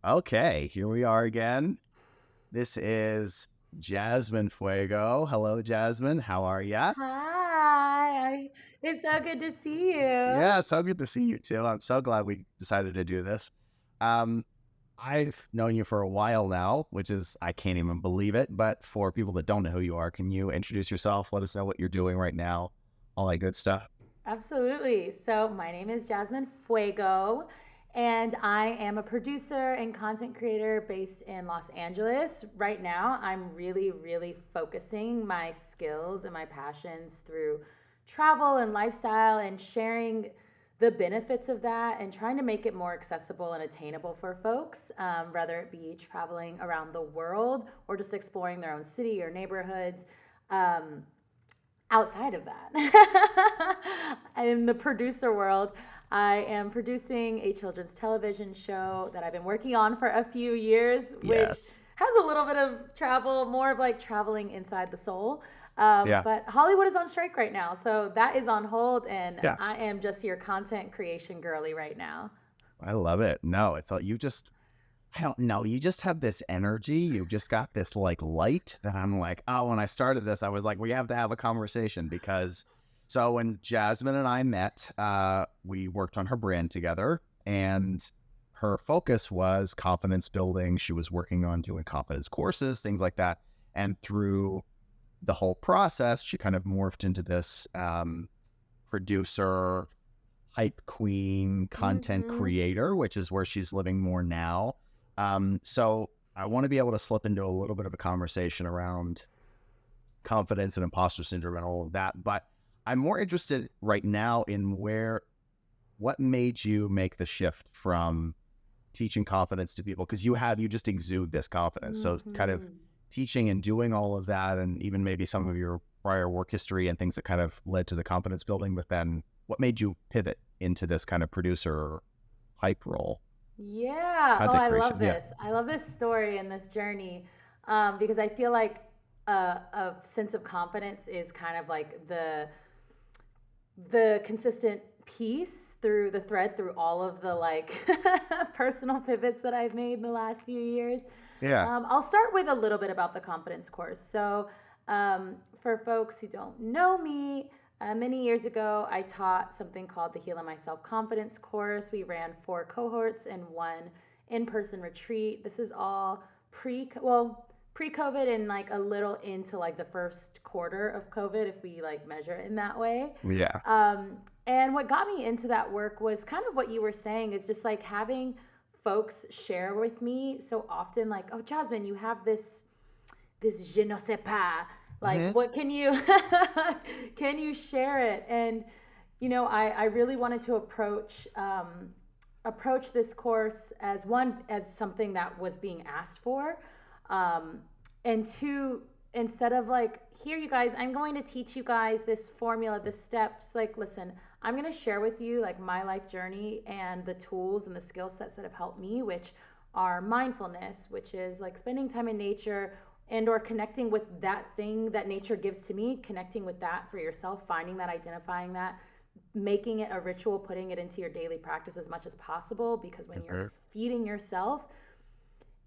Okay, here we are again. This is Jasmine Fuego. Hello, Jasmine. How are ya? It's so good to see you. Yeah, so good to see you too. I'm so glad we decided to do this. Um, I've known you for a while now, which is, I can't even believe it. But for people that don't know who you are, can you introduce yourself? Let us know what you're doing right now, all that good stuff. Absolutely. So, my name is Jasmine Fuego, and I am a producer and content creator based in Los Angeles. Right now, I'm really focusing my skills and my passions through travel and lifestyle and sharing the benefits of that and trying to make it more accessible and attainable for folks, whether it be traveling around the world or just exploring their own city or neighborhoods. Um, Outside of that, in the producer world, I am producing a children's television show that I've been working on for a few years, which Yes. has a little bit of travel, more of like traveling inside the soul. Yeah. But Hollywood is on strike right now, so that is on hold, and Yeah. I am just your content creation girly right now. I love it. No, it's all you just I don't know. You just have this energy. You've just got this like light that I'm like, oh, when I started this, I was like, we have to have a conversation because so when Jasmine and I met, we worked on her brand together and her focus was confidence building. She was working on doing confidence courses, things like that. And through the whole process, she kind of morphed into this producer, hype queen, content Mm-hmm. creator, which is where she's living more now. So I want to be able to slip into a little bit of a conversation around confidence and imposter syndrome and all of that. But I'm more interested right now in what made you make the shift from teaching confidence to people? Because you just exude this confidence. So kind of Mm-hmm. teaching and doing all of that, and even maybe some of your prior work history and things that kind of led to the confidence building. But then what made you pivot into this kind of producer hype role, Yeah. Oh, content I creation? love Yeah. this. I love this story and this journey because I feel like a sense of confidence is kind of like the consistent piece through the thread through all of the like personal pivots that I've made in the last few years. Yeah. I'll start with a little bit about the confidence course. So, for folks who don't know me, many years ago, I taught something called the Healing Myself Confidence course. We ran 4 cohorts and one in-person retreat. This is all pre-COVID and like a little into like the first quarter of COVID, if we like measure it in that way. Yeah. And what got me into that work was kind of what you were saying is just like having folks share with me so often, like, oh, Jasmine, you have this je ne sais pas. Like, Hmm. what can you can you share it? And I really wanted to approach this course as something that was being asked for, um, and two, instead of like, here you guys, I'm going to teach you guys this formula, this steps. Like, listen, I'm going to share with you like my life journey and the tools and the skill sets that have helped me, which are mindfulness, which is like spending time in nature and or connecting with that thing that nature gives to me, connecting with that for yourself, finding that, identifying that, making it a ritual, putting it into your daily practice as much as possible, because when you're Hmm. feeding yourself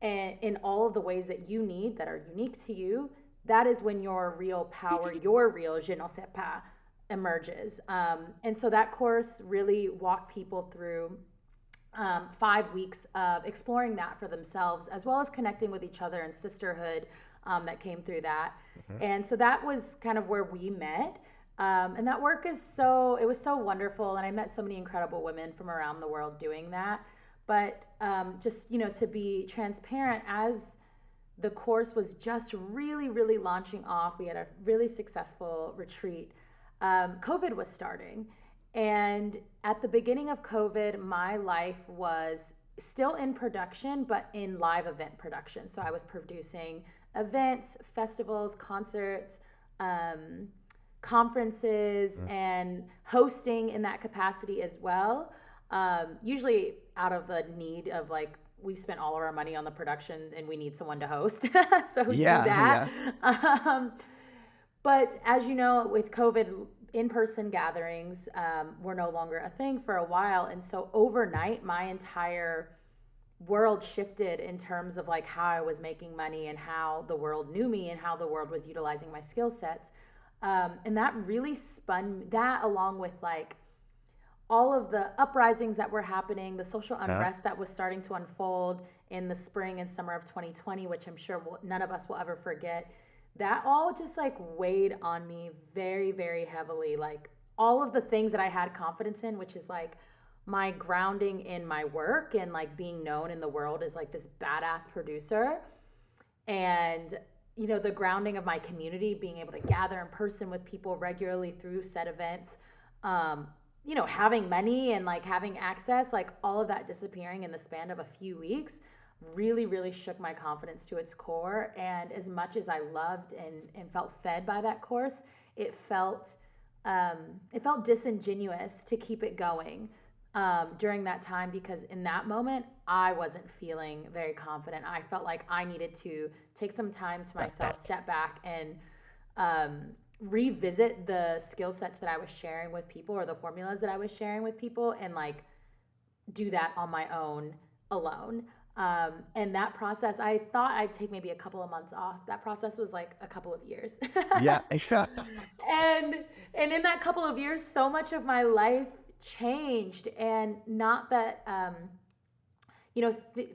and in all of the ways that you need that are unique to you, that is when your real power, your real je ne sais pas emerges. And so that course really walked people through 5 weeks of exploring that for themselves, as well as connecting with each other and sisterhood that came through that. Hmm. And so that was kind of where we met. And that work it was so wonderful. And I met so many incredible women from around the world doing that. But just, to be transparent, as the course was just really launching off, we had a really successful retreat. COVID was starting. And at the beginning of COVID, my life was still in production, but in live event production. So I was producing events, festivals, concerts, um, conferences, and hosting in that capacity as well. Usually out of a need of like, we've spent all of our money on the production and we need someone to host. So do Yeah. that. Yeah. Um, but as you know, with COVID, in person gatherings were no longer a thing for a while. And so overnight, my entire world shifted in terms of like how I was making money and how the world knew me and how the world was utilizing my skill sets. And that really spun that, along with like all of the uprisings that were happening, the social unrest that was starting to unfold in the spring and summer of 2020, which I'm sure none of us will ever forget. That all just like weighed on me very, very heavily. Like all of the things that I had confidence in, which is like my grounding in my work and like being known in the world as like this badass producer, and the grounding of my community, being able to gather in person with people regularly through said events, having money and like having access, like all of that disappearing in the span of a few weeks really, really shook my confidence to its core. And as much as I loved and felt fed by that course, it felt disingenuous to keep it going during that time, because in that moment I wasn't feeling very confident. I felt like I needed to take some time to myself, step back, and revisit the skill sets that I was sharing with people, or the formulas that I was sharing with people, and like do that on my own alone. And that process, I thought I'd take maybe a couple of months off. That process was like a couple of years. Yeah. and in that couple of years, so much of my life changed. And not that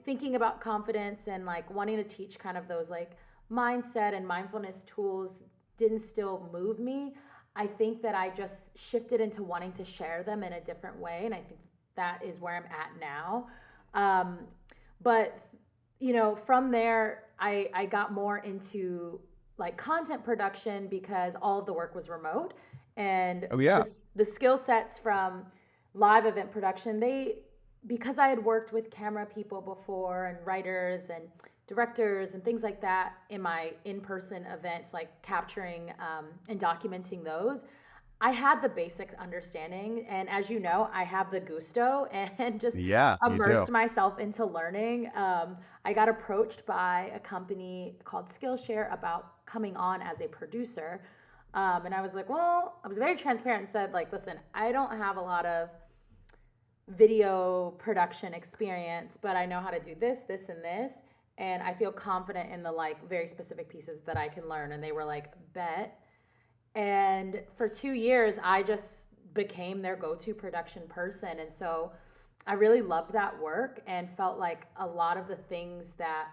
thinking about confidence and like wanting to teach kind of those like mindset and mindfulness tools didn't still move me. I think that I just shifted into wanting to share them in a different way, and I think that is where I'm at now. But from there, I got more into like content production, because all of the work was remote, and the skill sets from live event production, because I had worked with camera people before, and writers and directors and things like that in my in-person events, like capturing and documenting those, I had the basic understanding. And as you know, I have the gusto and just immersed myself into learning. I got approached by a company called Skillshare about coming on as a producer. And I was like, well, I was very transparent and said, like, listen, I don't have a lot of video production experience, but I know how to do this, this, and this. And I feel confident in the like very specific pieces that I can learn. And they were like, bet. And for 2 years, I just became their go-to production person. And so I really loved that work and felt like a lot of the things that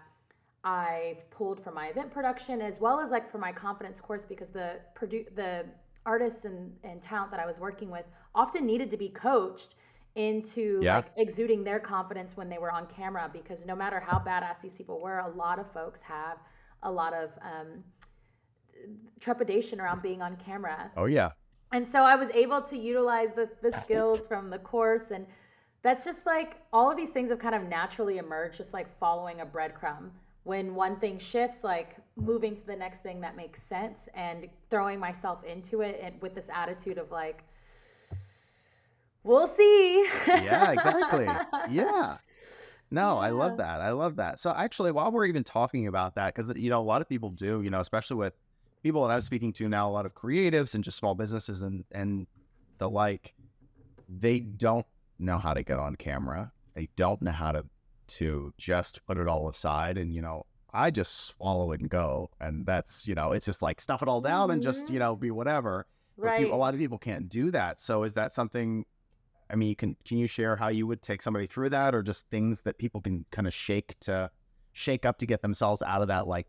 I've pulled from my event production, as well as like for my confidence course, because the artists and talent that I was working with often needed to be coached into like exuding their confidence when they were on camera, because no matter how badass these people were, a lot of folks have a lot of trepidation around being on camera. Oh yeah. And so I was able to utilize the skills from the course, and that's just like all of these things have kind of naturally emerged, just like following a breadcrumb. When one thing shifts, like moving to the next thing that makes sense and throwing myself into it, and with this attitude of like, we'll see. Yeah, exactly. Yeah. No, I love that. I love that. So actually, while we're even talking about that, because, a lot of people do, especially with people that I'm speaking to now, a lot of creatives and just small businesses and the like, they don't know how to get on camera. They don't know how to just put it all aside. And, I just swallow it and go. And that's, it's just like stuff it all down and just, be whatever. Right. But a lot of people can't do that. So is that something, I mean, can you share how you would take somebody through that, or just things that people can kind of shake up to get themselves out of that like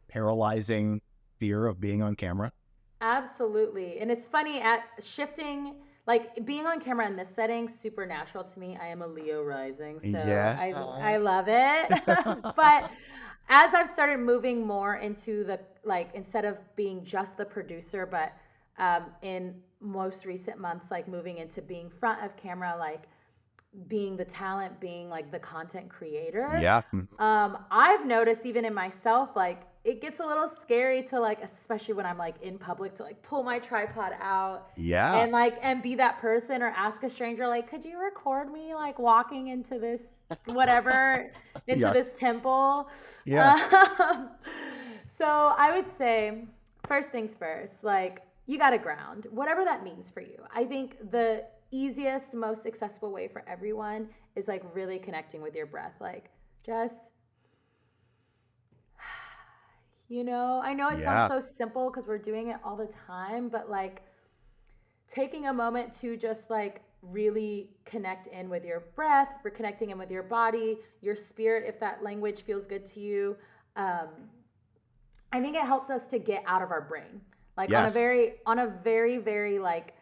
paralyzing fear of being on camera? Absolutely. And it's funny, at shifting, like being on camera in this setting, super natural to me. I am a Leo rising, so I love it. But as I've started moving more into the, like, instead of being just the producer, but in most recent months, like moving into being front of camera, like being the talent, being like the content creator. Yeah. I've noticed even in myself, like it gets a little scary to like, especially when I'm like in public, to like pull my tripod out. Yeah. And be that person, or ask a stranger, like, could you record me like walking into this, whatever, into this temple? Yeah. So I would say, first things first, like you got to ground, whatever that means for you. I think the easiest, most accessible way for everyone is like really connecting with your breath. Like Just, I know it sounds Yeah. so simple because we're doing it all the time, but like taking a moment to just like really connect in with your breath, for connecting in with your body, your spirit, if that language feels good to you. Um, I think it helps us to get out of our brain. Like Yes. on a very, very like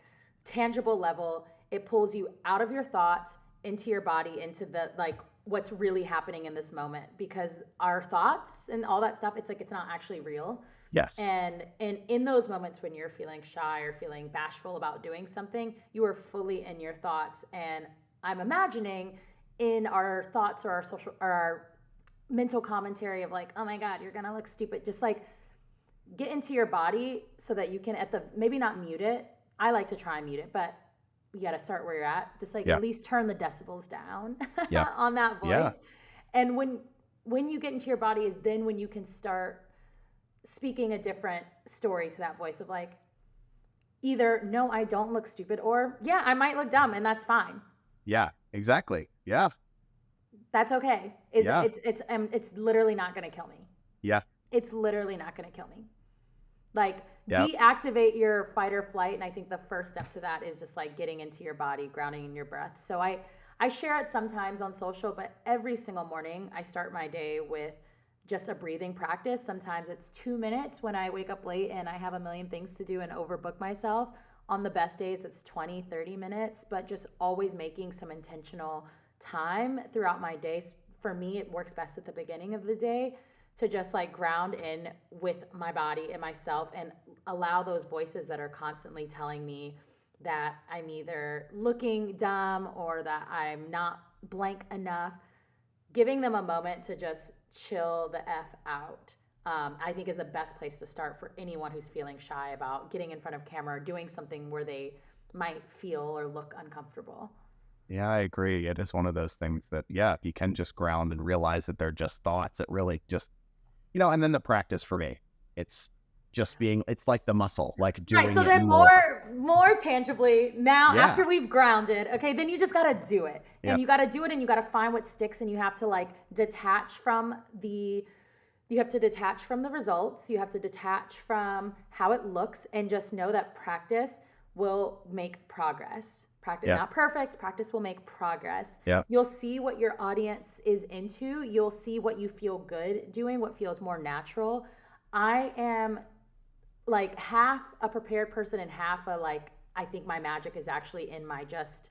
tangible level, it pulls you out of your thoughts into your body, into the like what's really happening in this moment, because our thoughts and all that stuff, it's like it's not actually real. Yes. And in those moments when you're feeling shy or feeling bashful about doing something, you are fully in your thoughts. And I'm imagining in our thoughts or our social or our mental commentary of like, oh my God, you're gonna look stupid. Just like get into your body so that you can maybe not mute it. I like to try and mute it, but you got to start where you're at. Just like Yeah. at least turn the decibels down Yeah. on that Yeah. voice. And when you get into your body is then when you can start speaking a different story to that voice of like, either no, I don't look stupid, or yeah, I might look dumb, and that's fine. Yeah. Exactly. Yeah. That's okay. Yeah. It's literally not going to kill me. Yeah. It's literally not going to kill me. Like Yeah. deactivate your fight or flight, and I think the first step to that is just like getting into your body, grounding in your breath. So I share it sometimes on social, but every single morning I start my day with just a breathing practice. Sometimes it's 2 minutes when I wake up late and I have a million things to do and overbook myself. On the best days it's 20-30 minutes, but just always making some intentional time throughout my days. For me, it works best at the beginning of the day to just like ground in with my body and myself and allow those voices that are constantly telling me that I'm either looking dumb or that I'm not blank enough, giving them a moment to just chill the F out. I think is the best place to start for anyone who's feeling shy about getting in front of camera or doing something where they might feel or look uncomfortable. Yeah, I agree. It is one of those things that, yeah, you can just ground and realize that they're just thoughts. It really just, and then the practice for me, it's just it's like the muscle, like Right. doing So it then more tangibly now, Yeah. after we've grounded, okay, then you just got to do it. Yeah. And you got to do it, and you got to find what sticks, and you have to like detach from the results. You have to detach from how it looks and just know that practice will make progress. Practice, Yeah. not perfect. Practice will make progress. Yeah. You'll see what your audience is into. You'll see what you feel good doing, what feels more natural. I am like half a prepared person and half a like, I think my magic is actually in my just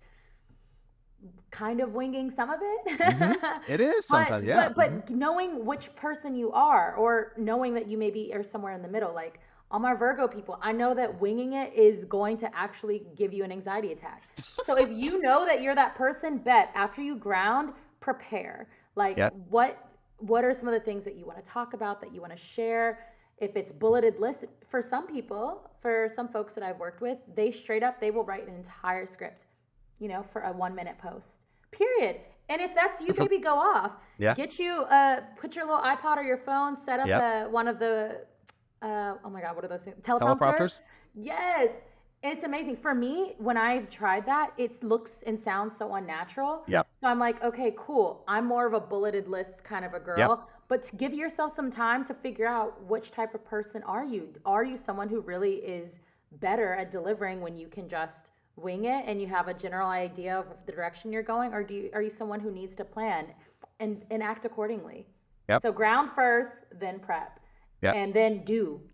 kind of winging some of it. It is sometimes, yeah. But knowing which person you are, or knowing that you maybe are somewhere in the middle, like all my Virgo people, I know that winging it is going to actually give you an anxiety attack. So if you know that you're that person, bet after you ground, prepare. Like Yep. what are some of the things that you want to talk about, that you want to share? If it's bulleted list, for some people, for some folks that I've worked with, they will write an entire script, for a 1-minute post, period. And if that's you, baby, go off. Yeah. Get you, put your little iPod or your phone, set up Yep. one of the, oh my God, what are those things? Teleprompters? Yes. And it's amazing. For me, when I've tried that, it looks and sounds so unnatural. Yep. So I'm like, okay, cool. I'm more of a bulleted list kind of a girl. Yep. But to give yourself some time to figure out which type of person are you. Are you someone who really is better at delivering when you can just wing it and you have a general idea of the direction you're going? Or are you someone who needs to plan and act accordingly? Yep. So ground first, then prep. Yep. And then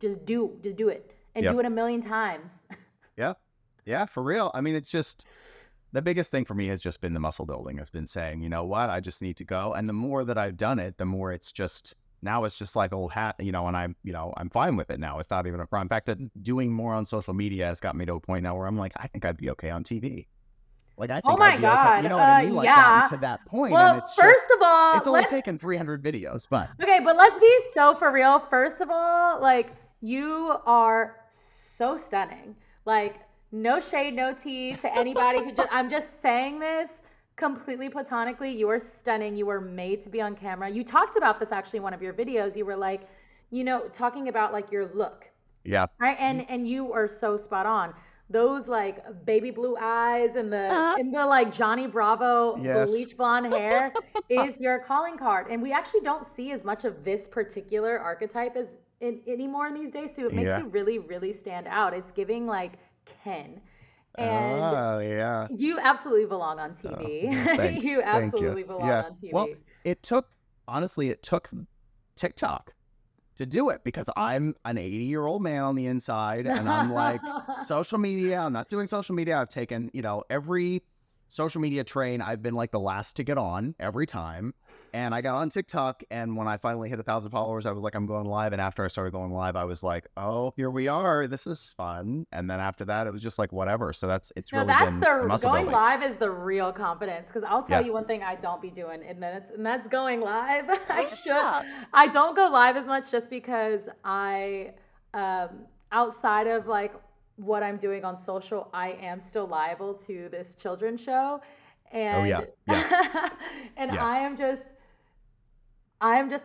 just do it. And Yep. do it a million times. Yeah. Yeah, for real. I mean, it's just the biggest thing for me has just been the muscle building. It's been saying, you know what, I just need to go. And the more that I've done it, the more it's just, now it's just like old hat, and I'm fine with it now. It's not even a problem. In fact, doing more on social media has got me to a point now where I'm like, I think I'd be okay on TV. Like, I think my I'd be God. okay. You know what I mean? Like, yeah. gotten to that point. Well, and it's first of all, it's only taken 300 videos, but. Okay, but let's be so for real. First of all, like, you are so stunning. Like, no shade, no tea to anybody who I'm just saying this completely platonically. You are stunning. You were made to be on camera. You talked about this actually in one of your videos. You were like, talking about like your look. Yeah. Right. And you are so spot on. those like baby blue eyes and Ah, the like Johnny Bravo yes. bleach blonde hair is your calling card. And we actually don't see as much of this particular archetype as anymore in these days. So it makes Yeah. you really, really stand out. It's giving like Ken. And Oh, yeah. you absolutely belong on Oh, TV. well, thanks. You Thank you. absolutely belong Yeah. on Well, TV. honestly, it took TikTok to do it because I'm an 80-year-old man on the inside and I'm like, social media, I'm not doing social media. I've taken, every social media train. I've been like the last to get on every time. And I got on TikTok, and when I finally hit 1,000 followers, I was like, I'm going live. And after I started going live, I was like, oh, here we are. This is fun. And then after that, it was just like, whatever. So it's No, really that's been a the muscle going building. live is the real confidence. Because I'll tell Yeah. you one thing I don't be doing, and that's going live. Yeah. I don't go live as much just because outside of like what I'm doing on social, I am still liable to this children's show, Oh, yeah. and Yeah. and Yeah. I am just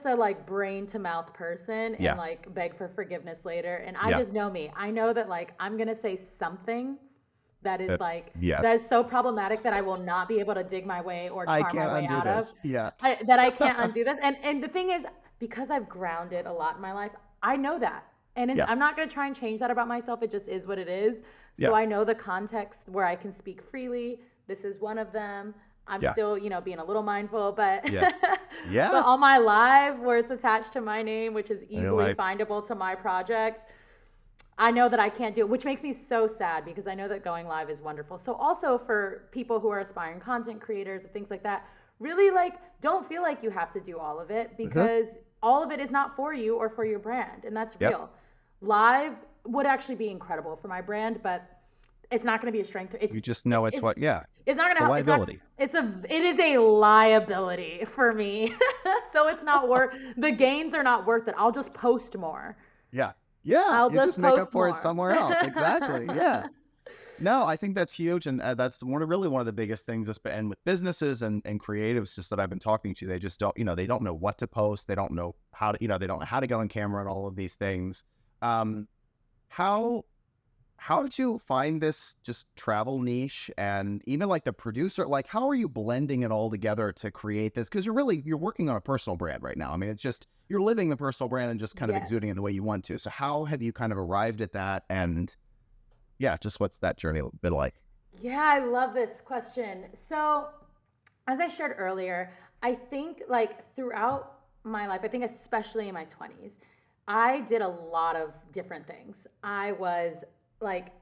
a like brain to mouth person and Yeah. like beg for forgiveness later. And I Yeah. just know me. I know that like I'm gonna say something that is like Yeah. that is so problematic that I will not be able to dig my way or I charm my can't way undo out of. this. Yeah. That I can't undo this. And the thing is, because I've grounded a lot in my life, I know that. And Yeah. I'm not going to try and change that about myself. It just is what it is. So Yeah. I know the context where I can speak freely. This is one of them. I'm Yeah. still, being a little mindful, but Yeah. Yeah. but on my live where it's attached to my name, which is easily like- findable to my project, I know that I can't do it, which makes me so sad because I know that going live is wonderful. So also for people who are aspiring content creators and things like that, really like don't feel like you have to do all of it because all of it is not for you or for your brand, and that's Yep. real. Live would actually be incredible for my brand, but it's not going to be a strength. You just know it's what, yeah. It's not going to A help. liability. It is a liability for me. So it's not worth, the gains are not worth it. I'll just post more. Yeah. Yeah. I'll You just make up post for it more. somewhere else. Exactly. Yeah. No, I think that's huge. And that's one of the biggest things. And with businesses and creatives just that I've been talking to, they just don't, they don't know what to post. They don't know how to, they don't know how to go on camera and all of these things. How did you find this just travel niche and even like the producer, like how are you blending it all together to create this? Because you're working on a personal brand right now. I mean, it's just, you're living the personal brand and just kind of exuding it the way you want to. So how have you kind of arrived at that? And yeah, just what's that journey been like? Yeah, I love this question. So, as I shared earlier, I think like throughout my life, I think especially in my 20s, I did a lot of different things. I was like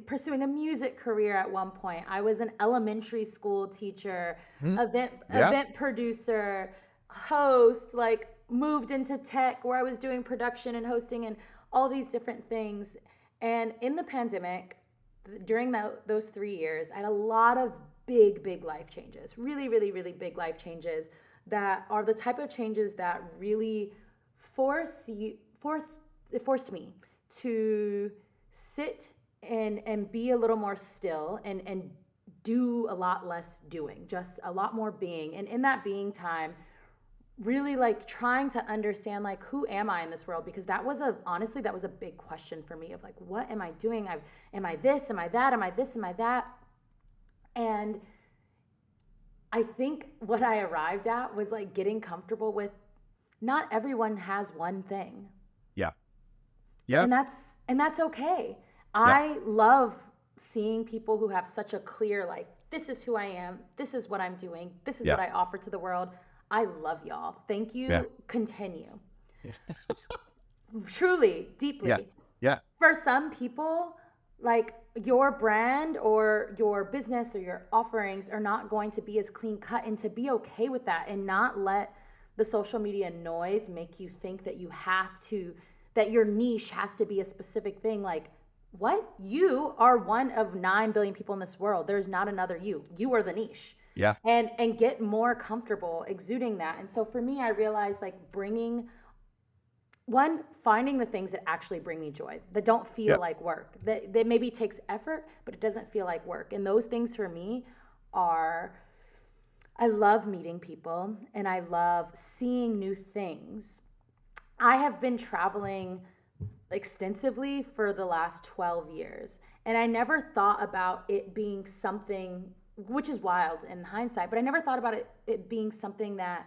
pursuing a music career at one point. I was an elementary school teacher, event producer, host, like moved into tech where I was doing production and hosting and all these different things. And in the pandemic, during those 3 years, I had a lot of big life changes, really, really, really big life changes that are the type of changes that really forced me to sit and be a little more still and do a lot less doing, just a lot more being. And in that being time, really like trying to understand like who am I in this world, because honestly that was a big question for me of like, what am I doing? Am I this? Am I that? Am I this? Am I that? And I think what I arrived at was like getting comfortable with not everyone has one thing. Yeah. And that's okay. I love seeing people who have such a clear like, this is who I am, this is what I'm doing, this is what I offer to the world. I love y'all. Thank you. Yeah. Continue. Truly, deeply. Yeah. For some people, like your brand or your business or your offerings are not going to be as clean cut, and to be okay with that and not let the social media noise make you think that that your niche has to be a specific thing. Like, what? You are one of 9 billion people in this world. There's not another you. You are the niche. Yeah. And get more comfortable exuding that. And so for me, I realized like finding the things that actually bring me joy, that don't feel like work, that maybe takes effort, but it doesn't feel like work. And those things for me are, I love meeting people and I love seeing new things. I have been traveling extensively for the last 12 years. And I never thought about it being something, which is wild in hindsight, but I never thought about it being something that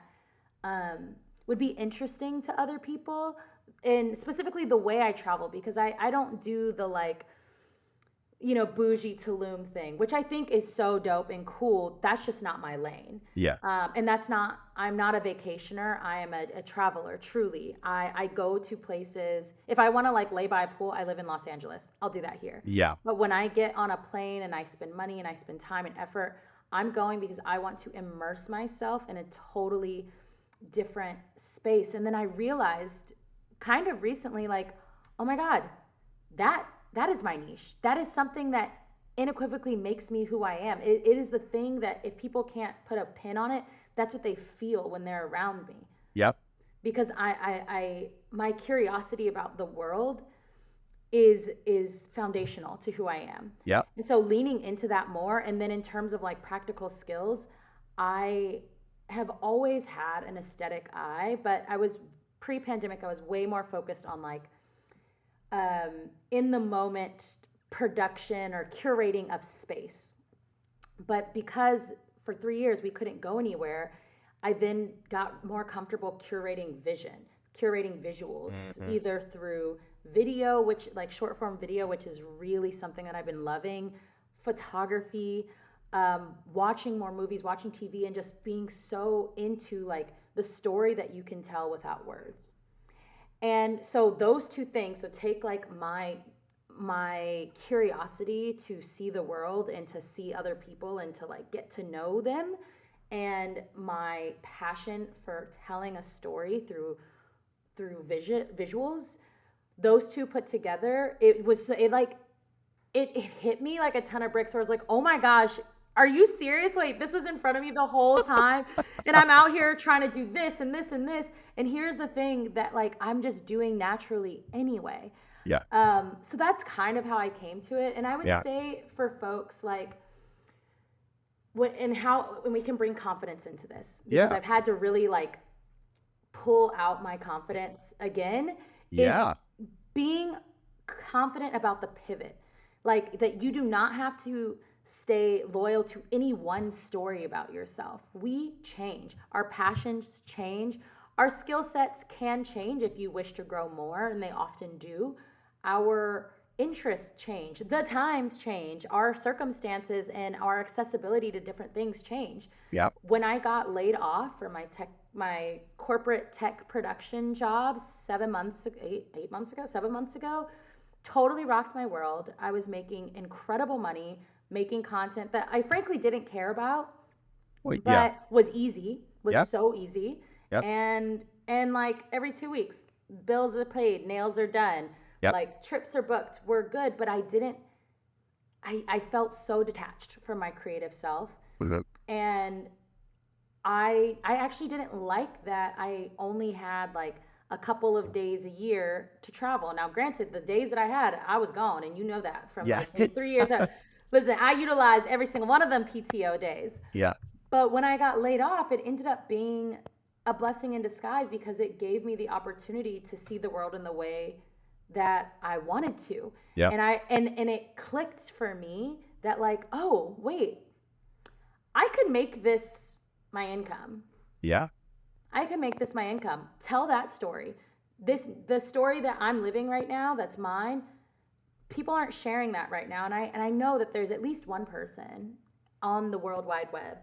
would be interesting to other people. And specifically the way I travel, because I don't do the like, bougie Tulum thing, which I think is so dope and cool. That's just not my lane. Yeah. And I'm not a vacationer. I am a traveler, truly. I go to places. If I want to like lay by a pool, I live in Los Angeles. I'll do that here. Yeah. But when I get on a plane and I spend money and I spend time and effort, I'm going because I want to immerse myself in a totally different space. And then I realized kind of recently, like, oh my God, that is my niche. That is something that unequivocally makes me who I am. It is the thing that if people can't put a pin on it, that's what they feel when they're around me. Yep. Because my curiosity about the world is foundational to who I am. Yep. And so leaning into that more, and then in terms of like practical skills, I have always had an aesthetic eye, but pre-pandemic, I was way more focused on like in the moment production or curating of space. But because for 3 years we couldn't go anywhere, I then got more comfortable curating visuals, either through video, which like short form video, which is really something that I've been loving, photography, watching more movies, watching TV, and just being so into like the story that you can tell without words. And so those two things, so take like my curiosity to see the world and to see other people and to like get to know them, and my passion for telling a story through visuals, those two put together, it hit me like a ton of bricks, where I was like, oh my gosh, are you serious? Wait, this was in front of me the whole time. And I'm out here trying to do this and this and this. And here's the thing that like I'm just doing naturally anyway. Yeah. So that's kind of how I came to it. And I would say for folks like when we can bring confidence into this. Because I've had to really like pull out my confidence again. Yeah. Is being confident about the pivot. Like that you do not have to stay loyal to any one story about yourself. We change. Our passions change. Our skill sets can change if you wish to grow more, and they often do. Our interests change. The times change. Our circumstances and our accessibility to different things change. Yeah. When I got laid off from my corporate tech production job 7 months ago, totally rocked my world. I was making incredible money, making content that I frankly didn't care about, but was so easy. Yep. And like every 2 weeks, bills are paid, nails are done, like trips are booked, we're good. But I felt so detached from my creative self. And I actually didn't like that I only had like a couple of days a year to travel. Now, granted, the days that I had, I was gone, and you know that from like in 3 years. Listen, I utilized every single one of them PTO days. Yeah. But when I got laid off, it ended up being a blessing in disguise, because it gave me the opportunity to see the world in the way that I wanted to. Yeah. And it clicked for me that like, oh, wait, I could make this my income. Yeah. I can make this my income. Tell that story. The story that I'm living right now, that's mine. People aren't sharing that right now. And I know that there's at least one person on the World Wide Web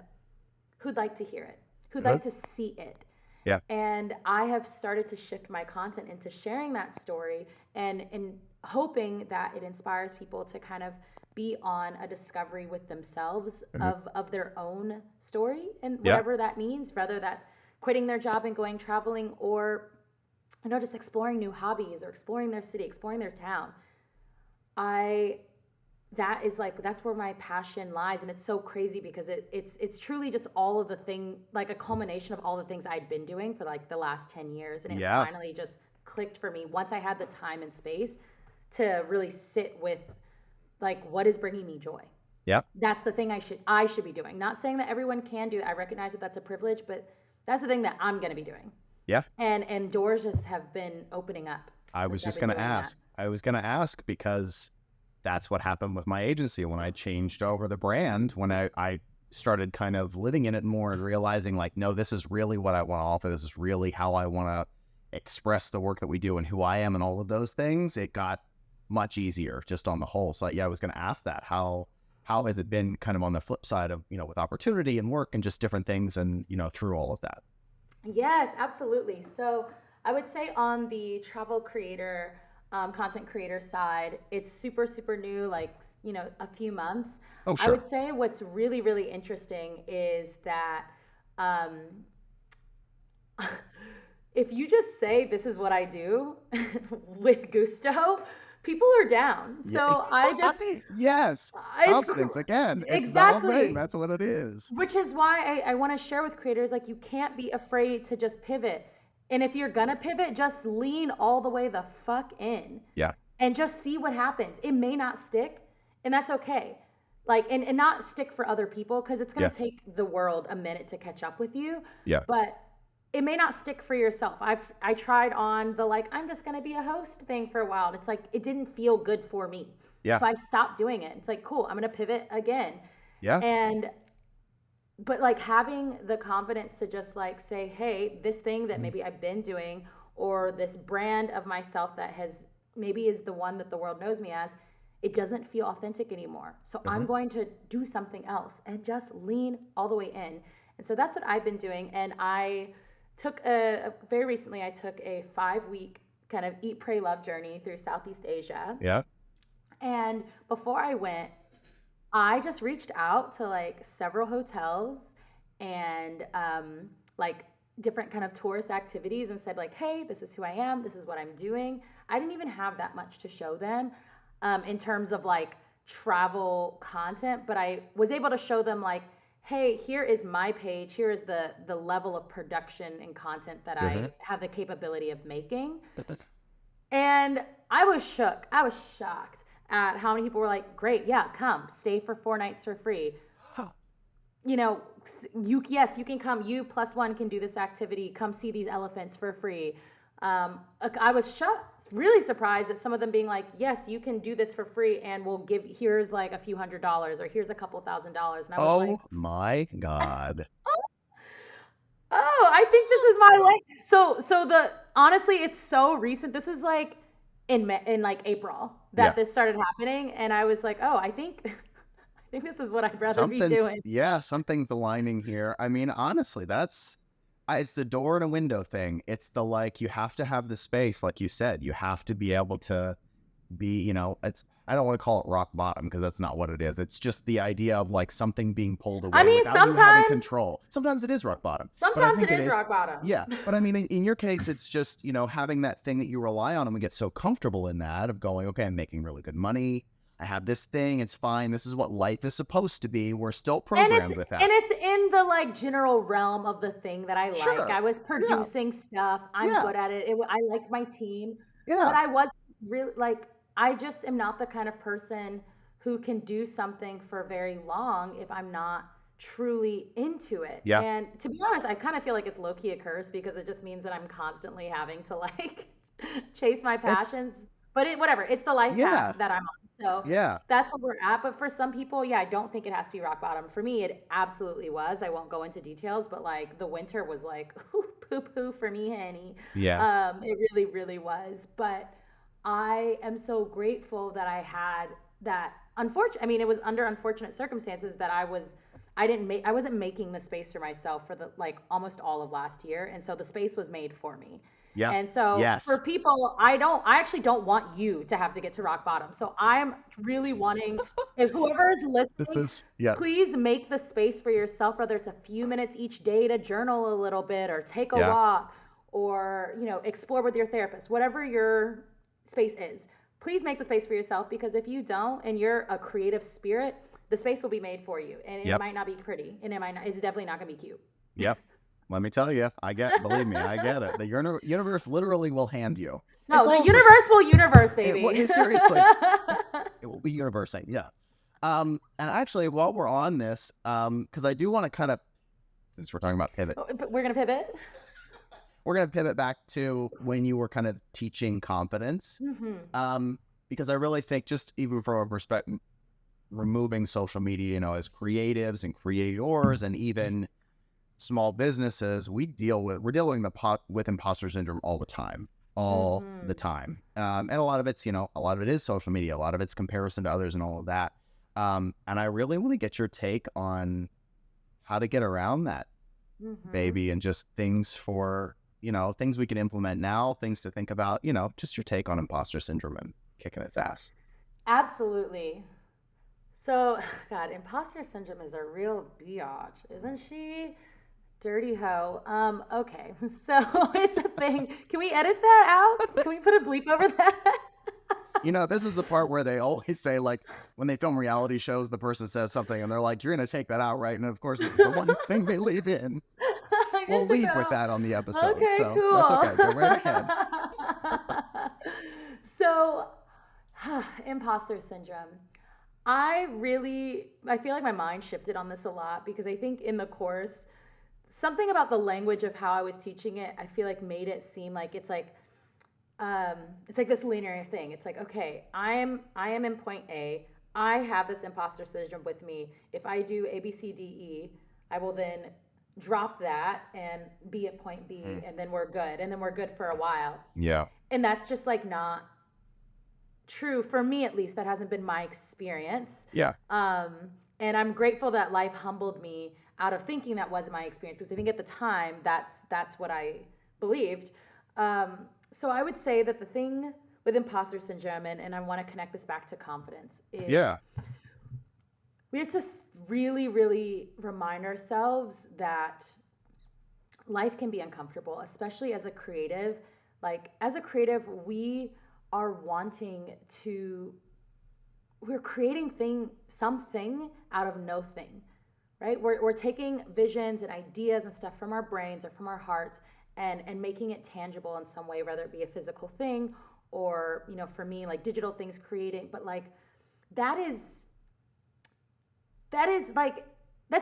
who'd like to hear it, who'd like to see it. Yeah. And I have started to shift my content into sharing that story and hoping that it inspires people to kind of be on a discovery with themselves of their own story, and whatever that means, whether that's quitting their job and going traveling, or just exploring new hobbies, or exploring their city, exploring their town. That's where my passion lies. And it's so crazy because it's truly just all of the thing, like a culmination of all the things I'd been doing for like the last 10 years. And it finally just clicked for me once I had the time and space to really sit with like, what is bringing me joy? Yeah. That's the thing I should be doing. Not saying that everyone can do that. I recognize that that's a privilege, but that's the thing that I'm going to be doing. Yeah. And doors just have been opening up. I was just going to ask. I was going to ask because that's what happened with my agency when I changed over the brand, when I started kind of living in it more and realizing like, no, this is really what I want to offer. This is really how I want to express the work that we do and who I am and all of those things. It got much easier just on the whole. So yeah, I was going to ask that. How has it been kind of on the flip side of, with opportunity and work and just different things and, through all of that? Yes, absolutely. So I would say on the travel creator, content creator side, it's super, super new, like, a few months. Oh, sure. I would say what's really, really interesting is that if you just say, this is what I do with gusto, people are down. So I just, yes, confidence again. It's exactly the whole thing. That's what it is. Which is why I want to share with creators, like, you can't be afraid to just pivot. And if you're gonna pivot, just lean all the way the fuck in. Yeah. And just see what happens. It may not stick, and that's okay. Like, and not stick for other people, because it's gonna take the world a minute to catch up with you. Yeah. But it may not stick for yourself. I tried on the, like, I'm just gonna be a host thing for a while, and it's like, it didn't feel good for me. Yeah. So I stopped doing it. It's like, cool, I'm gonna pivot again. Yeah. But like, having the confidence to just like say, hey, this thing that maybe I've been doing, or this brand of myself that has maybe is the one that the world knows me as, it doesn't feel authentic anymore. So I'm going to do something else and just lean all the way in. And so that's what I've been doing. And I took very recently, I took a 5-week kind of eat, pray, love journey through Southeast Asia. Yeah. And before I went, I just reached out to like several hotels and like different kind of tourist activities and said like, hey, this is who I am. This is what I'm doing. I didn't even have that much to show them in terms of like travel content, but I was able to show them like, hey, here is my page. Here is the level of production and content that I have the capability of making. And I was shook. I was shocked at how many people were like, great, yeah, come, stay for 4 nights for free. You can come, you plus one can do this activity, come see these elephants for free. I was shocked, really surprised at some of them being like, yes, you can do this for free and we'll here's like a few $100s or here's a couple $1,000. And I was like, my God. I think this is my life. So honestly, it's so recent. This is like in like April that this started happening. And I was like, oh, I think this is what I'd rather be doing. Yeah, something's aligning here. I mean, honestly, it's the door and a window thing. It's the, like, you have to have the space, like you said. You have to be able to be, I don't want to call it rock bottom because that's not what it is. It's just the idea of like something being pulled away. I mean, without you having control. Sometimes it is rock bottom. Sometimes it is rock bottom. Yeah. But I mean, in your case, it's just, having that thing that you rely on, and we get so comfortable in that of going, okay, I'm making really good money. I have this thing. It's fine. This is what life is supposed to be. We're still programmed with that. And it's in the like general realm of the thing that I like. Sure. I was producing stuff. I'm good at it. I liked my team. Yeah. But I was really like, I just am not the kind of person who can do something for very long if I'm not truly into it. Yeah. And to be honest, I kind of feel like it's low-key a curse because it just means that I'm constantly having to like chase my passions. But whatever, it's the life path that I'm on. So that's where we're at. But for some people, I don't think it has to be rock bottom. For me, it absolutely was. I won't go into details, but like the winter was like poo-poo for me, honey. Yeah. It really, really was. But I am so grateful that I had that it was under unfortunate circumstances that I wasn't making the space for myself for the like almost all of last year. And so the space was made for me. Yeah. And so for people, I actually don't want you to have to get to rock bottom. So I'm really wanting, if whoever is listening, please make the space for yourself, whether it's a few minutes each day to journal a little bit or take a walk or, explore with your therapist, whatever your space is. Please make the space for yourself, because if you don't and you're a creative spirit, the space will be made for you. And it might not be pretty, and it's definitely not going to be cute. Yep. Let me tell you, believe me, I get it. The universe literally will hand you. No, the universe will universe, baby. Seriously. It will be universing, yeah. And actually, while we're on this, because I do want to kind of, since we're talking about pivot. We're going to pivot? We're going to pivot back to when you were kind of teaching confidence. because I really think just even from a perspective, removing social media, as creatives and creators and even small businesses, we're dealing with imposter syndrome all the time, and a lot of it is social media, a lot of it's comparison to others and all of that. And I really want to get your take on how to get around that, baby, and just things things we can implement now, things to think about, just your take on imposter syndrome and kicking its ass. Absolutely. So, God, imposter syndrome is a real biatch, isn't she? Dirty hoe. Okay. So it's a thing. Can we edit that out? Can we put a bleep over that? This is the part where they always say, like, when they film reality shows, the person says something and they're like, you're going to take that out, right? And of course, it's the one thing they leave in. We'll lead with that on the episode. Okay, so cool. That's okay. Go right ahead. So, imposter syndrome. I feel like my mind shifted on this a lot because I think in the course, something about the language of how I was teaching it, I feel like made it seem like it's like this linear thing. It's like, okay, I am in point A. I have this imposter syndrome with me. If I do A, B, C, D, E, I will then drop that and be at point B, and then we're good. And then we're good for a while. Yeah. And that's just like not true for me, at least. That hasn't been my experience. Yeah. And I'm grateful that life humbled me out of thinking that was my experience, because I think at the time that's what I believed. So I would say that the thing with imposter syndrome, and I want to connect this back to confidence, is we have to really, really remind ourselves that life can be uncomfortable, especially as a creative. Like, as a creative, we're creating something out of nothing, right? We're taking visions and ideas and stuff from our brains or from our hearts and making it tangible in some way, whether it be a physical thing or, for me, like digital things creating. But like, that's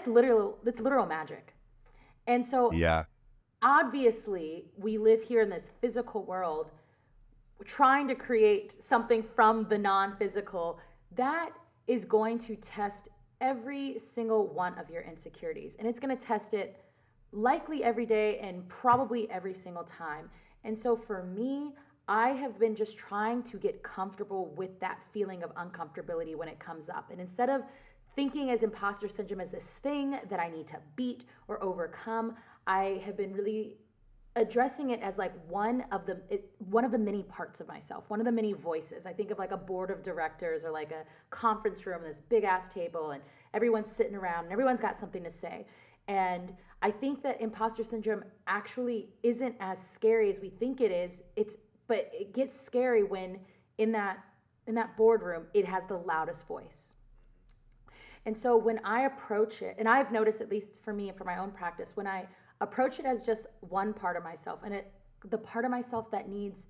literal magic. And so obviously we live here in this physical world trying to create something from the non-physical that is going to test every single one of your insecurities. And it's going to test it likely every day and probably every single time. And so for me, I have been just trying to get comfortable with that feeling of uncomfortability when it comes up. And instead of thinking as imposter syndrome as this thing that I need to beat or overcome, I have been really addressing it as like one of the many parts of myself, one of the many voices. I think of like a board of directors or like a conference room, this big ass table, and everyone's sitting around and everyone's got something to say. And I think that imposter syndrome actually isn't as scary as we think it is. But it gets scary when in that boardroom, it has the loudest voice. And so when I approach it, and I've noticed, at least for me and for my own practice, when I approach it as just one part of myself, and the part of myself that needs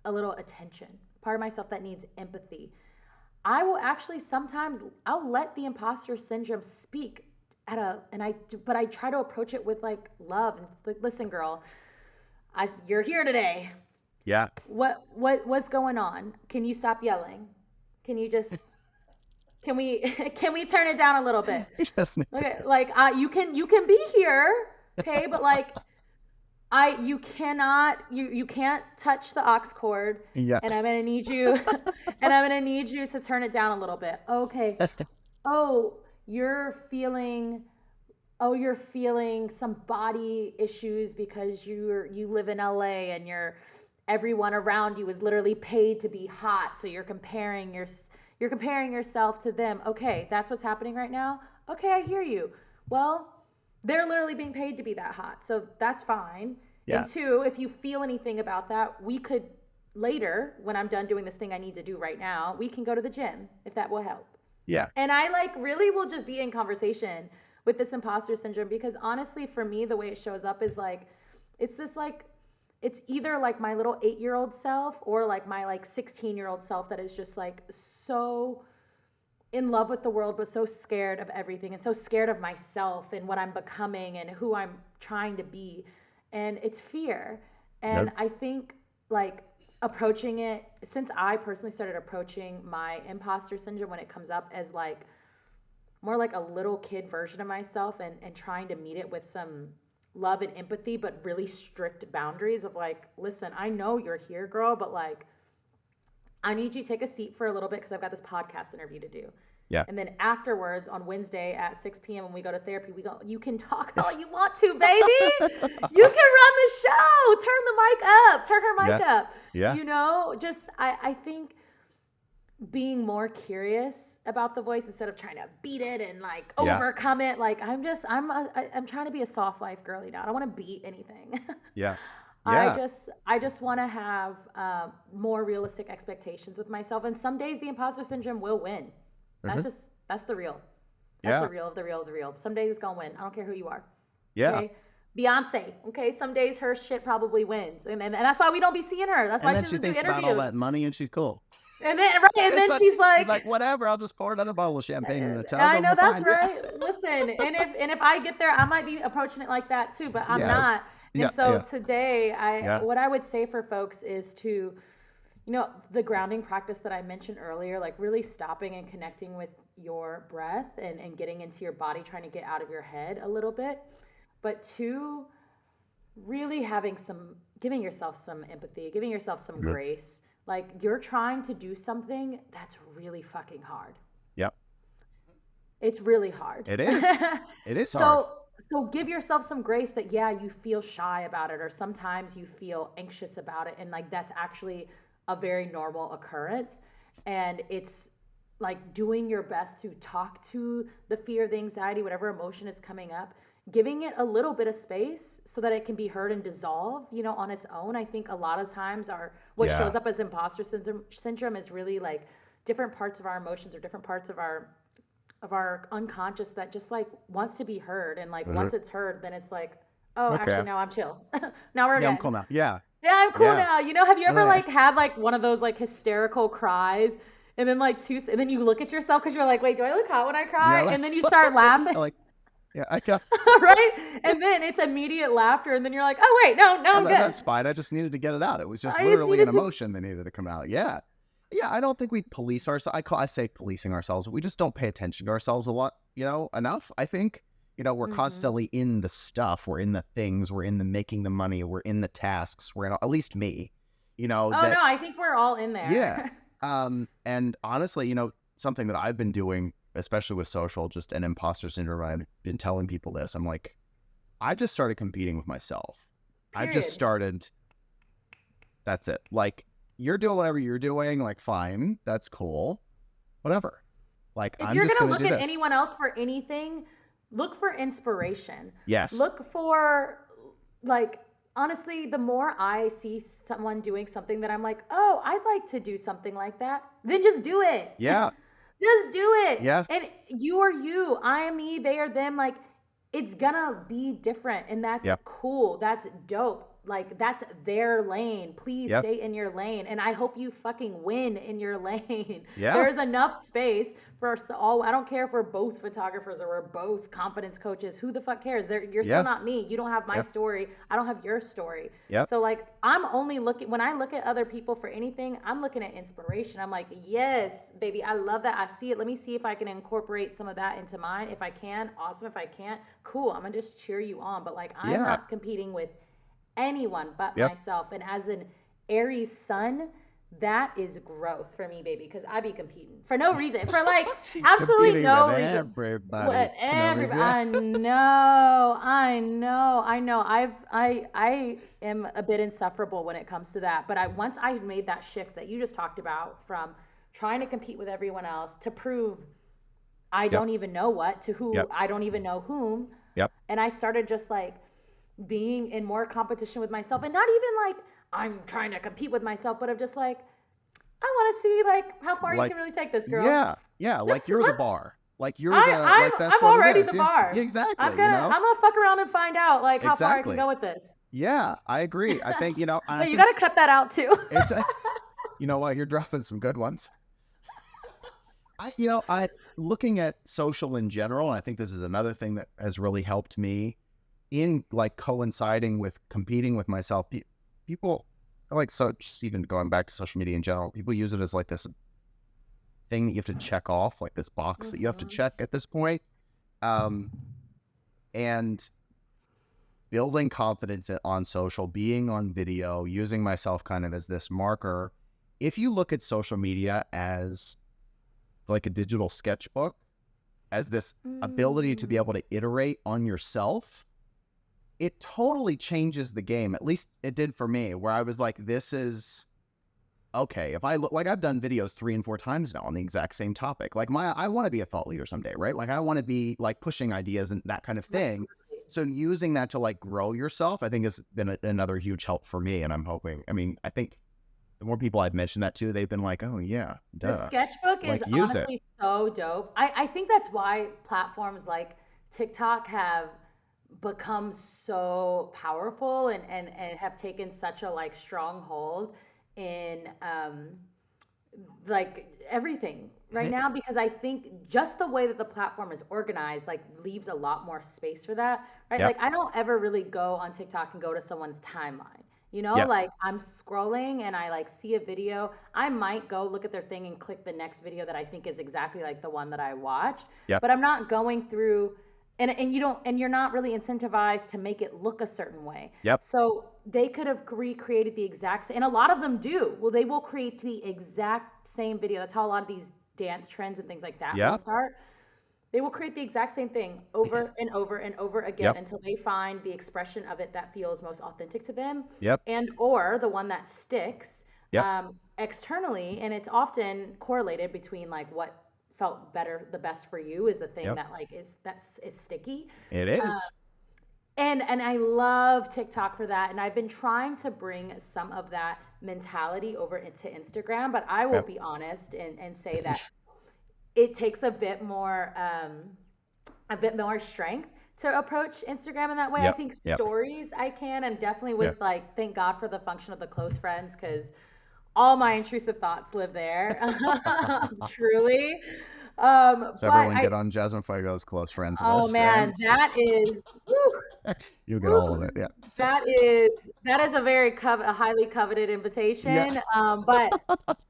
a little attention, part of myself that needs empathy, I will actually sometimes, I'll let the imposter syndrome speak but I try to approach it with like love and like, listen, girl, you're here today. Yeah. What's going on? Can you stop yelling? Can you just can we turn it down a little bit? Okay, like you can be here, okay, but like you can't touch the aux cord. Yeah. And I'm gonna need you to turn it down a little bit. Okay. You're feeling some body issues because you live in LA and everyone around you is literally paid to be hot, so you're comparing yourself to them. Okay, that's what's happening right now. Okay, I hear you. Well, they're literally being paid to be that hot, so that's fine. Yeah. And two, if you feel anything about that, we could later, when I'm done doing this thing I need to do right now, we can go to the gym if that will help. Yeah. And I like really will just be in conversation with this imposter syndrome, because honestly, for me, the way it shows up is like, it's either like my little 8-year-old self or like my like 16-year-old self that is just like so in love with the world, but so scared of everything and so scared of myself and what I'm becoming and who I'm trying to be. And it's fear. And I think like approaching it, since I personally started approaching my imposter syndrome when it comes up as like more like a little kid version of myself, and trying to meet it with some love and empathy, but really strict boundaries of like, listen, I know you're here, girl, but like, I need you to take a seat for a little bit because I've got this podcast interview to do. Yeah. And then afterwards on Wednesday at 6 p.m. when we go to therapy, you can talk all you want to, baby. You can run the show. Turn the mic up. Turn her mic up. Yeah. You know, just I think being more curious about the voice instead of trying to beat it and like overcome it. Like I'm trying to be a soft life girly now. I don't want to beat anything. Yeah. I just want to have more realistic expectations with myself. And some days the imposter syndrome will win. That's the real. That's the real of the real of the real. Some days it's going to win. I don't care who you are. Yeah. Okay? Beyonce. Okay. Some days her shit probably wins. And that's why we don't be seeing her. That's why she doesn't do interviews. About all that money and she's cool. And then she's like, whatever, I'll just pour another bottle of champagne in the tub. I know that's right. Listen, and if I get there, I might be approaching it like that too, but I'm not. And so today, what I would say for folks is to, the grounding practice that I mentioned earlier, like really stopping and connecting with your breath and getting into your body, trying to get out of your head a little bit. But two, really giving yourself some empathy, giving yourself some grace. Like you're trying to do something that's really fucking hard. Yep. It's really hard. It is. It is hard. So give yourself some grace that, you feel shy about it, or sometimes you feel anxious about it. And like, that's actually a very normal occurrence. And it's like doing your best to talk to the fear, the anxiety, whatever emotion is coming up, giving it a little bit of space so that it can be heard and dissolve, on its own. I think a lot of times what shows up as imposter syndrome is really like different parts of our emotions or different parts of our unconscious that just like wants to be heard. And like once it's heard, then it's like, actually now I'm chill. Now we're good. I'm cool now. Yeah, I'm cool now. Have you ever like had like one of those like hysterical cries and then like and then you look at yourself because you're like, wait, do I look hot when I cry? And then you start laughing. Like, I can. Right? And then it's immediate laughter. And then you're like, oh, wait, no, I'm good. That's fine. I just needed to get it out. It was just literally an emotion that needed to come out. Yeah. Yeah. I don't think we police ourselves. I say policing ourselves. We just don't pay attention to ourselves a lot, enough. I think, we're constantly in the stuff. We're in the things. We're in the making the money. We're in the tasks. We're in, at least me, no, I think we're all in there. Yeah. And honestly, something that I've been doing, especially with social, just an imposter syndrome. I've been telling people this. I'm like, I just started competing with myself. Period. I just started. That's it. Like, you're doing whatever you're doing. Like, fine. That's cool. Whatever. Like, if I'm you're just going to to look at anyone else for anything, look for inspiration. Yes. Look for, like, honestly, the more I see someone doing something that I'm like, oh, I'd like to do something like that, then just do it. Yeah. Just do it. Yeah. And you are you. I am me. They are them. Like, it's gonna be different. And that's cool. That's dope. Like, that's their lane. Please stay in your lane. And I hope you fucking win in your lane. Yeah. There's enough space for us all. I don't care if we're both photographers or we're both confidence coaches. Who the fuck cares? You're still not me. You don't have my story. I don't have your story. Yep. So like, I'm only looking, when I look at other people for anything, I'm looking at inspiration. I'm like, yes, baby, I love that. I see it. Let me see if I can incorporate some of that into mine. If I can, awesome. If I can't, cool. I'm gonna just cheer you on. But like, I'm not competing with anyone but myself. And as an Aries sun, that is growth for me, baby, because I be competing for no reason, for like absolutely no reason. Everybody. I know. I am a bit insufferable when it comes to that. But once I made that shift that you just talked about, from trying to compete with everyone else to prove I don't even know what, to who I don't even know whom. And I started just like being in more competition with myself, and not even like I'm trying to compete with myself, but I'm just like, I want to see like how far you can really take this, girl. Yeah. Like you're the bar. Like you're the. I'm that's already what it is. the bar. Yeah, exactly. I'm gonna fuck around and find out like how far I can go with this. Yeah, I agree. I think but you got to cut that out too. You know what? You're dropping some good ones. I looking at social in general, and I think this is another thing that has really helped me in like coinciding with competing with myself. People, like, so just even going back to social media in general, people use it as like this thing that you have to check off, like this box that you have to check at this point. Um, and building confidence on social, being on video, using myself kind of as this marker. If you look at social media as like a digital sketchbook, as this ability to be able to iterate on yourself, it totally changes the game. At least it did for me, where I was like, this is okay. If I look, like, I've done videos 3 and 4 times now on the exact same topic. Like, I want to be a thought leader someday, right? Like, I want to be like pushing ideas and that kind of thing. So using that to like grow yourself, I think has been another huge help for me. And I'm hoping, I mean, I think the more people I've mentioned that to, they've been like, oh yeah, The duh. sketchbook is Like, use it. honestly so dope. I think that's why platforms like TikTok have become so powerful and have taken such a like strong hold in like everything right now, because I think just the way that the platform is organized like leaves a lot more space for that, right? Yep. Like I don't ever really go on TikTok and go to someone's timeline. You know, Yep. like I'm scrolling and I like see a video. I might go look at their thing and click the next video that I think is exactly like the one that I watched, Yep. but I'm not going through and you don't, and you're not really incentivized to make it look a certain way. Yep. So they could have recreated the exact same, and a lot of them do. Well, they will create the exact same video. That's how a lot of these dance trends and things like that will Yep. start. They will create the exact same thing over and over and over again Yep. until they find the expression of it that feels most authentic to them, Yep. and or the one that sticks Yep. externally. And it's often correlated between like what felt better, the best for you is the thing Yep. that like is that's it's sticky. It is. And I love TikTok for that. And I've been trying to bring some of that mentality over into Instagram, but I will Yep. be honest and say that it takes a bit more strength to approach Instagram in that way. I Yep. think Yep. stories I can, and definitely Yep. with like, thank God for the function of the close friends, because all my intrusive thoughts live there. Truly. So But everyone get on Jasmine Fuego's close friends oh list, man, and that is, whew, you get all of whew, it. Yeah. that is a very a highly coveted Yeah. invitation. But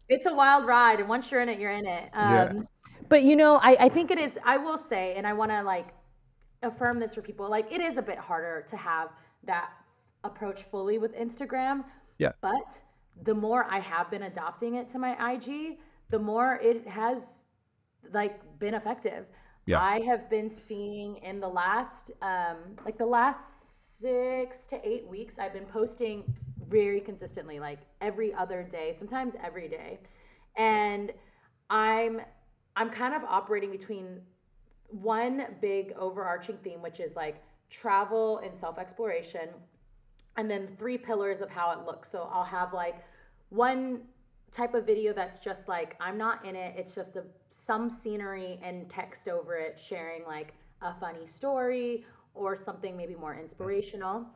it's a wild ride, and once you're in it, you're in it. Yeah. But you know, I think it is. I will say, and I want to like affirm this for people. Like, it is a bit harder to have that approach fully with Instagram. Yeah. But the more I have been adopting it to my IG, the more it has like been effective. Yeah. I have been seeing in the last like the last 6 to 8 weeks, I've been posting very consistently, like every other day, sometimes every day. And I'm I'm kind of operating between one big overarching theme, which is like travel and self-exploration, and then 3 pillars of how it looks. So I'll have like one type of video that's just like I'm not in it. It's just some scenery and text over it, sharing like a funny story or something maybe more inspirational.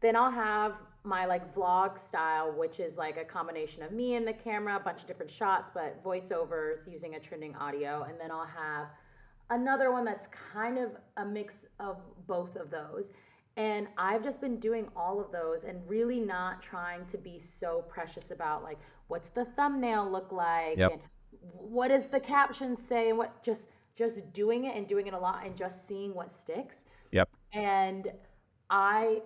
Then I'll have my like vlog style, which is like a combination of me and the camera, a bunch of different shots, but voiceovers using a trending audio. And then I'll have another one that's kind of a mix of both of those. And I've just been doing all of those and really not trying to be so precious about like what's the thumbnail look like Yep. and what does the caption say, and what just doing it and doing it a lot and just seeing what sticks. Yep. And I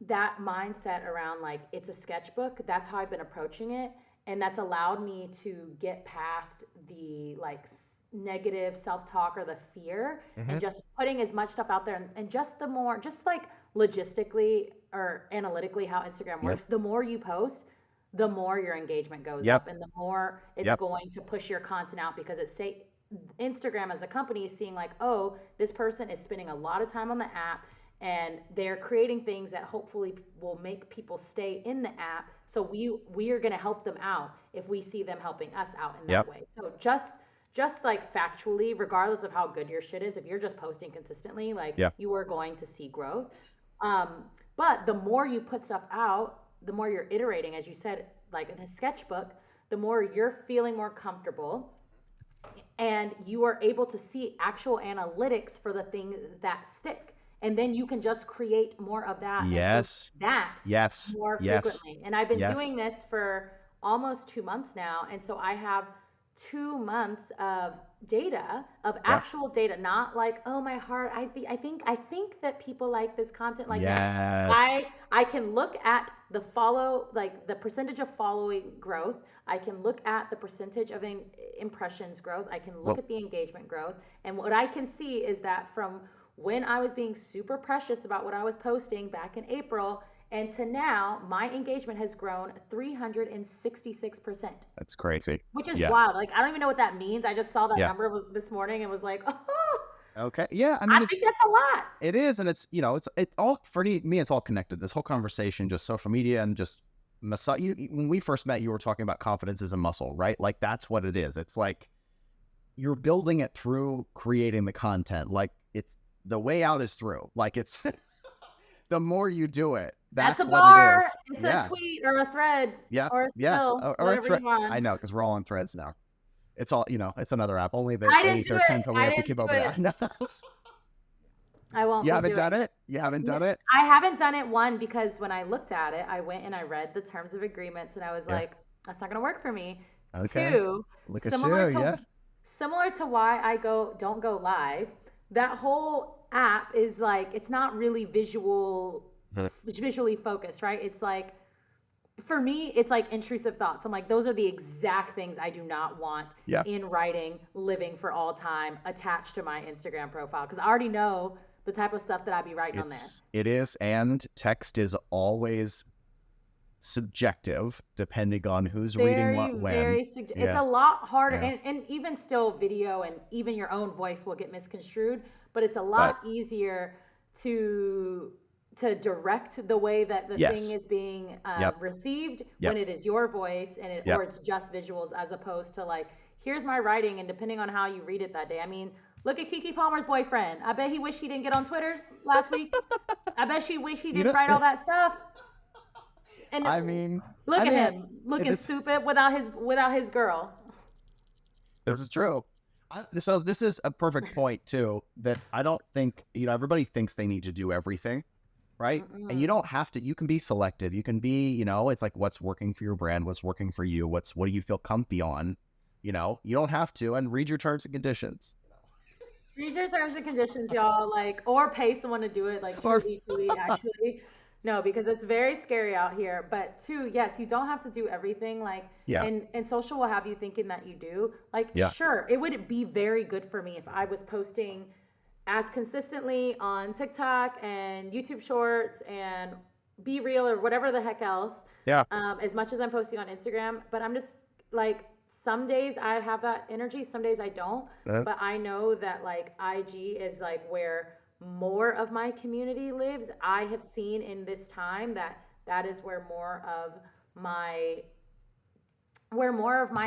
that mindset around like it's a sketchbook, that's how I've been approaching it, and that's allowed me to get past the like negative self-talk or the fear, and just putting as much stuff out there, and just the more, just like logistically or analytically how Instagram works, the more you post, the more your engagement goes Yep. up, and the more it's Yep. going to push your content out, because it's say Instagram as a company is seeing like, oh, this person is spending a lot of time on the app and they're creating things that hopefully will make people stay in the app. So we are going to help them out if we see them helping us out in that Yep. way. So just like factually, regardless of how good your shit is, if you're just posting consistently, like Yeah. you are going to see growth. But the more you put stuff out, the more you're iterating, as you said, like in a sketchbook, the more you're feeling more comfortable, and you are able to see actual analytics for the things that stick. And then you can just create more of that and post Yes. that Yes. more Yes. frequently. And I've been doing Yes. this for almost 2 months now. And so I have 2 months of data, of Yep. actual data, not like, oh, my heart, I think that people like this content. Like, no, Yes. I can look at the follow, like the percentage of following growth. I can look at the percentage of impressions growth. I can look Well, at the engagement growth. And what I can see is that from when I was being super precious about what I was posting back in April and to now, my engagement has grown 366%, that's crazy. which is Yeah. wild. Like, I don't even know what that means. I just saw that Yeah. number was this morning and was like, oh, Okay. Yeah. I I mean, think that's a lot. it is. And it's all for me. It's all connected. This whole conversation, just social media and just when we first met, you were talking about confidence as a muscle, right? Like that's what it is. It's like you're building it through creating the content. Like it's the way out is through. Like it's the more you do it, That's that's a what it bar. is. It's a Yeah. tweet or a thread Yeah. or a Yeah. skill, Or a whatever thread. you want. I know, because we're all on threads now. It's all, it's another app. Only the I didn't 8th do or it. 10th, but we I have to didn't keep do over it. that. I won't You be haven't doing done it? You haven't done it? I haven't done it, one, because when I looked at it, I went and I read the terms of agreements and I was Yeah. like, that's not going to work for me. Okay. Two, Look at similar you. to Yeah. similar to why I don't go live, that whole app is like, it's not really visually focused, right? It's like, for me, it's like intrusive thoughts. I'm like, those are the exact things I do not want Yeah. in writing, living for all time, attached to my Instagram profile. Because I already know the type of stuff that I'd be writing on there. It is. And text is always subjective depending on who's reading what when. It's Yeah. a lot harder. Yeah. And even still, video and even your own voice will get misconstrued, but it's a But lot easier to direct the way that the yes. thing is being Yep. received Yep. when it is your voice and Yep. or it's just visuals, as opposed to like, here's my writing, and depending on how you read it that day. I mean, look at Keke Palmer's boyfriend. I bet he wished he didn't get on Twitter last week. I bet she wished he didn't write all that stuff. And I mean, look at him looking stupid without his girl. This is true. So this is a perfect point too, that I don't think, everybody thinks they need to do everything, right? Mm-mm. And you don't have to. You can be selective. You can be, it's like what's working for your brand, what's working for you, what do you feel comfy on, you don't have to. And read your terms and conditions. Read your terms and conditions, y'all, like, or pay someone to do it, like, truly, actually. No, because it's very scary out here. But two, yes, you don't have to do everything. Like, Yeah. and social will have you thinking that you do. Like, Yeah. sure, it would be very good for me if I was posting as consistently on TikTok and YouTube Shorts and Be Real or whatever the heck else. Yeah. As much as I'm posting on Instagram. But I'm just like, some days I have that energy, some days I don't. But I know that like IG is like where more of my community lives. I have seen in this time that is where more of my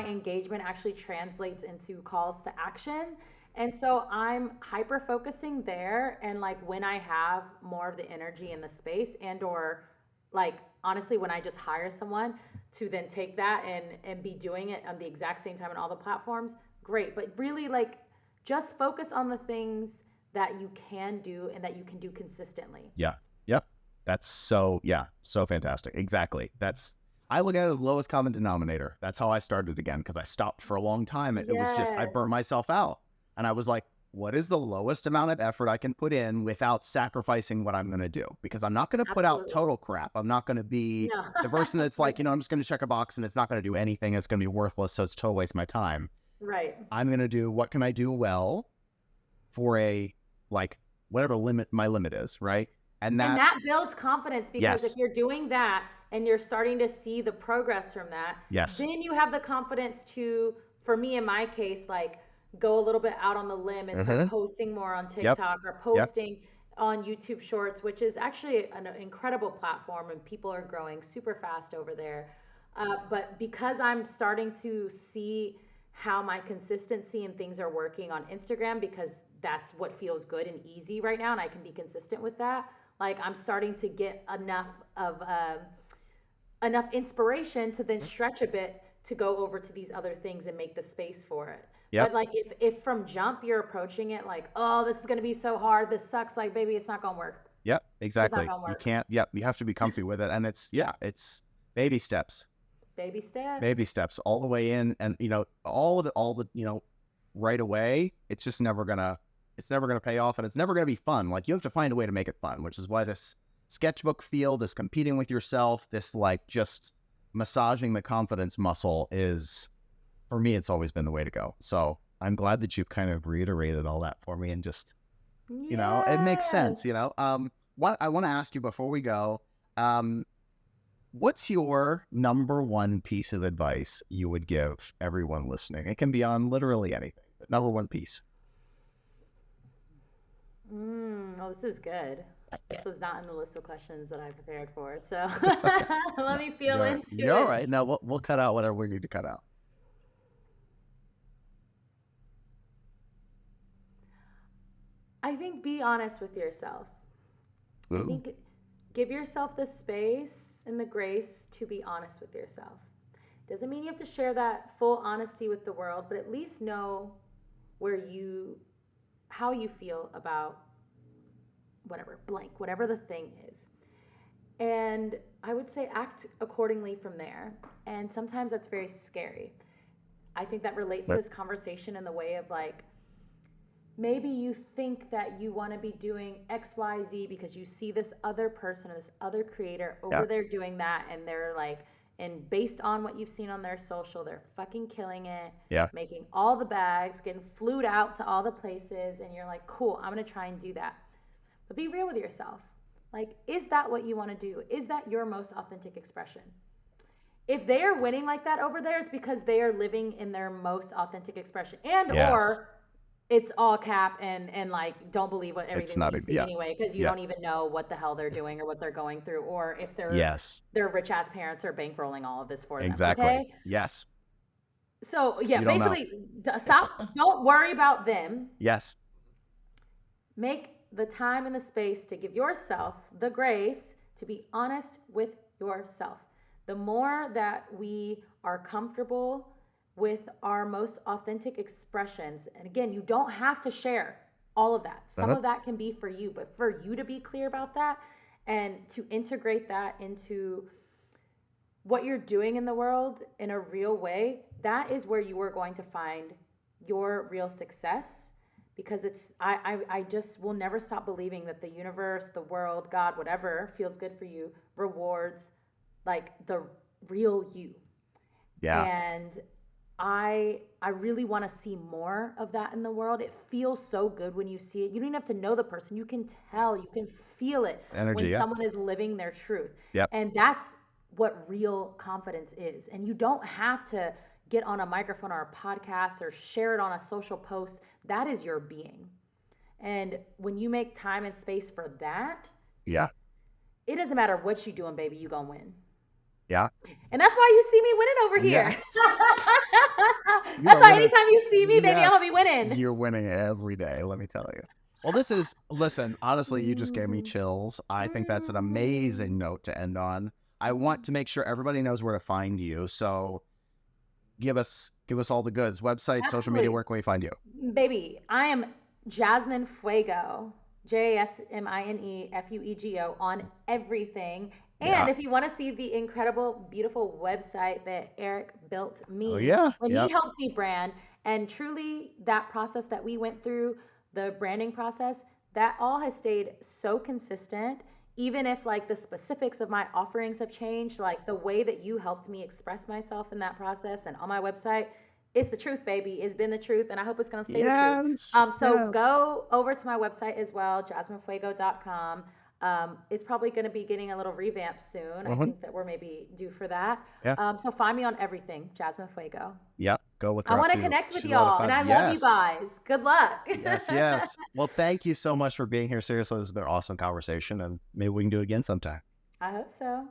engagement actually translates into calls to action. And so I'm hyper focusing there, and like when I have more of the energy in the space, and or like honestly when I just hire someone to then take that and be doing it on the exact same time on all the platforms, great. But really, like, just focus on the things that you can do and that you can do consistently. Yeah. Yep. That's so fantastic. Exactly. I look at it as lowest common denominator. That's how I started again, because I stopped for a long time. It was just, I burnt myself out. And I was like, what is the lowest amount of effort I can put in without sacrificing what I'm going to do? Because I'm not going to put out total crap. I'm not going to be the person that's like, I'm just going to check a box and it's not going to do anything. It's going to be worthless. So it's a total waste of my time. Right. I'm going to do, what can I do well for whatever my limit is, right? And that builds confidence, because if you're doing that and you're starting to see the progress from that, then you have the confidence to, for me in my case, like go a little bit out on the limb and start posting more on TikTok or posting on YouTube Shorts, which is actually an incredible platform and people are growing super fast over there. But because I'm starting to see how my consistency and things are working on Instagram, because that's what feels good and easy right now, and I can be consistent with that. Like, I'm starting to get enough inspiration to then stretch a bit to go over to these other things and make the space for it. Yep. But like if from jump you're approaching it like, oh, this is going to be so hard, this sucks, like, baby, it's not going to work. Yep, It's not exactly. going to You work. can't, you have to be comfy with it. And it's baby steps. Baby steps. Baby steps all the way in. And, all the, right away, it's just never gonna pay off, and it's never gonna be fun. Like, you have to find a way to make it fun, which is why this sketchbook feel, this competing with yourself, this like just massaging the confidence muscle is, for me, it's always been the way to go. So I'm glad that you've kind of reiterated all that for me, and just, it makes sense, What I want to ask you before we go, what's your number one piece of advice you would give everyone listening? It can be on literally anything, but number one piece. Oh, this is good. This was not in the list of questions that I prepared for, so Okay. let me feel into it. You're all right. No, we'll cut out whatever we need to cut out. I think be honest with yourself. I Ooh. think give yourself the space and the grace to be honest with yourself. Doesn't mean you have to share that full honesty with the world, but at least know how you feel about whatever the thing is. And I would say act accordingly from there. And sometimes that's very scary. I think that relates to this conversation in the way of like, maybe you think that you want to be doing X, Y, Z because you see this other person or this other creator over there doing that, and they're like, and based on what you've seen on their social, they're fucking killing it, making all the bags, getting flued out to all the places, and you're like, cool, I'm going to try and do that. But be real with yourself. Like, is that what you want to do? Is that your most authentic expression? If they are winning like that over there, it's because they are living in their most authentic expression, or it's all cap and like, don't believe what everything that you see anyway, because you don't even know what the hell they're doing or what they're going through, or if their rich ass parents are bankrolling all of this for them. Exactly. Okay? Yes. So basically, don't worry about them. Yes. Make the time and the space to give yourself the grace to be honest with yourself. The more that we are comfortable with our most authentic expressions, and again, you don't have to share all of that. Some of that can be for you, but for you to be clear about that and to integrate that into what you're doing in the world in a real way, that is where you are going to find your real success. Because I just will never stop believing that the universe, the world, God, whatever feels good for you, rewards like the real you. Yeah. And I really want to see more of that in the world. It feels so good when you see it. You don't even have to know the person. You can tell, you can feel it when someone is living their truth. Yep. And that's what real confidence is. And you don't have to get on a microphone or a podcast or share it on a social post. That is your being. And when you make time and space for that, it doesn't matter what you doing, baby, you gonna win. Yeah. And that's why you see me winning over here. That's why anytime you see me, baby, I'm gonna be winning. You're winning every day, let me tell you. Well, listen, honestly, you just gave me chills. I think that's an amazing note to end on. I want to make sure everybody knows where to find you. So give us all the goods. Website, social media, where can we find you? Baby, I am Jasmine Fuego, Jasmine Fuego on everything. And if you want to see the incredible, beautiful website that Erik built me when he helped me brand, and truly that process that we went through, the branding process, that all has stayed so consistent. Even if like the specifics of my offerings have changed, like the way that you helped me express myself in that process and on my website, it's the truth, baby. It's been the truth, and I hope it's going to stay the truth. So go over to my website as well, jasminefuego.com. It's probably going to be getting a little revamp soon. I think that we're maybe due for that. So find me on everything, Jasmine Fuego. Yep. Go look her I up. want to connect with y'all, and I love you guys. Good luck. Yes. Well, thank you so much for being here. Seriously, this has been an awesome conversation, and maybe we can do it again sometime. I hope so.